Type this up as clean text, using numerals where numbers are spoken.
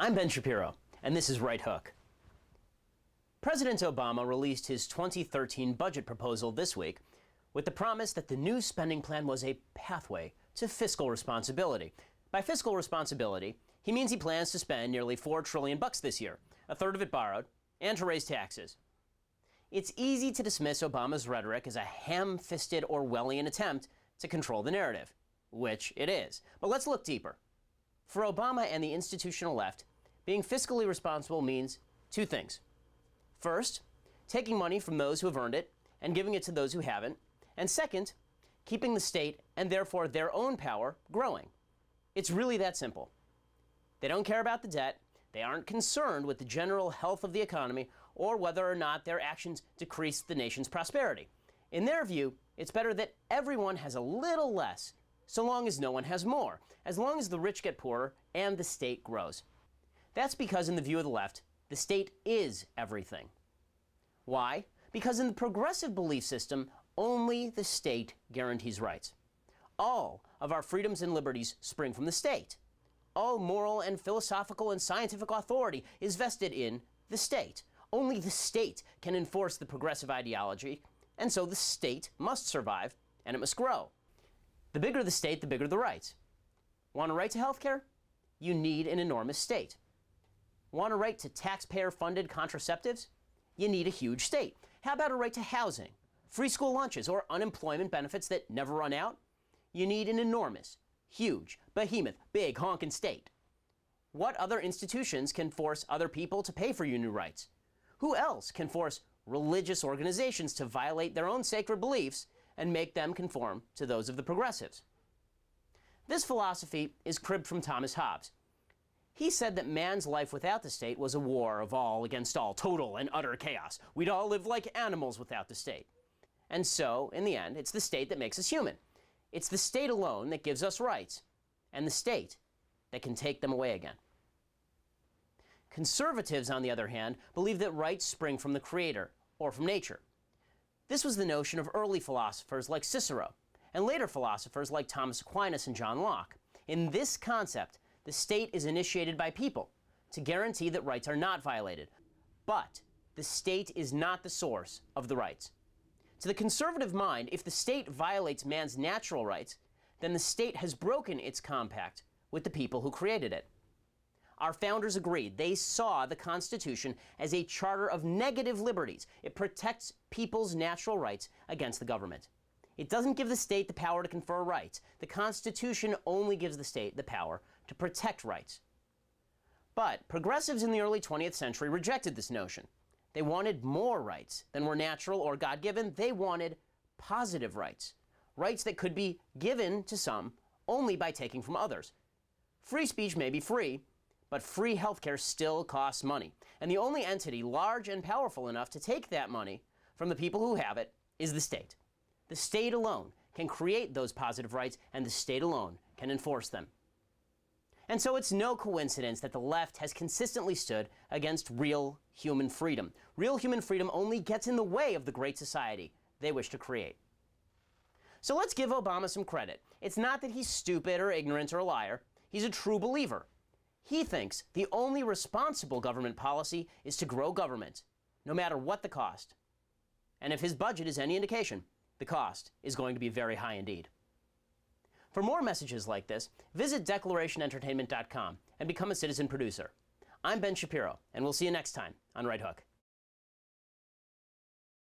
I'm Ben Shapiro, and this is Right Hook. President Obama released his 2013 budget proposal this week with the promise that the new spending plan was a pathway to fiscal responsibility. By fiscal responsibility, he means he plans to spend nearly $4 trillion this year, a third of it borrowed, and to raise taxes. It's easy to dismiss Obama's rhetoric as a ham-fisted Orwellian attempt to control the narrative, which it is. But let's look deeper. For Obama and the institutional left, being fiscally responsible means two things. First, taking money from those who have earned it and giving it to those who haven't. And second, keeping the state and therefore their own power growing. It's really that simple. They don't care about the debt. They aren't concerned with the general health of the economy or whether or not their actions decrease the nation's prosperity. In their view, it's better that everyone has a little less, so long as no one has more, as long as the rich get poorer and the state grows. That's because in the view of the left, the state is everything. Why? Because in the progressive belief system, only the state guarantees rights. All of our freedoms and liberties spring from the state. All moral and philosophical and scientific authority is vested in the state. Only the state can enforce the progressive ideology, and so the state must survive, and it must grow. The bigger the state, the bigger the rights. Want a right to health care? You need an enormous state. Want a right to taxpayer-funded contraceptives? You need a huge state. How about a right to housing, free school lunches, or unemployment benefits that never run out? You need an enormous, huge, behemoth, big honkin' state. What other institutions can force other people to pay for your new rights? Who else can force religious organizations to violate their own sacred beliefs and make them conform to those of the progressives? This philosophy is cribbed from Thomas Hobbes. He said that man's life without the state was a war of all against all, total and utter chaos. We'd all live like animals without the state. And so, in the end, it's the state that makes us human. It's the state alone that gives us rights, and the state that can take them away again. Conservatives, on the other hand, believe that rights spring from the Creator, or from nature. This was the notion of early philosophers like Cicero, and later philosophers like Thomas Aquinas and John Locke. In this concept, the state is initiated by people to guarantee that rights are not violated. But the state is not the source of the rights. To the conservative mind, if the state violates man's natural rights, then the state has broken its compact with the people who created it. Our founders agreed. They saw the Constitution as a charter of negative liberties. It protects people's natural rights against the government. It doesn't give the state the power to confer rights. The Constitution only gives the state the power to protect rights. But progressives in the early 20th century rejected this notion. They wanted more rights than were natural or God-given. They wanted positive rights, rights that could be given to some only by taking from others. Free speech may be free, but free healthcare still costs money. And the only entity large and powerful enough to take that money from the people who have it is the state. The state alone can create those positive rights, and the state alone can enforce them. And so it's no coincidence that the left has consistently stood against real human freedom. Real human freedom only gets in the way of the great society they wish to create. So let's give Obama some credit. It's not that he's stupid or ignorant or a liar. He's a true believer. He thinks the only responsible government policy is to grow government, no matter what the cost. And if his budget is any indication, the cost is going to be very high indeed. For more messages like this, visit declarationentertainment.com and become a citizen producer. I'm Ben Shapiro, and we'll see you next time on Right Hook.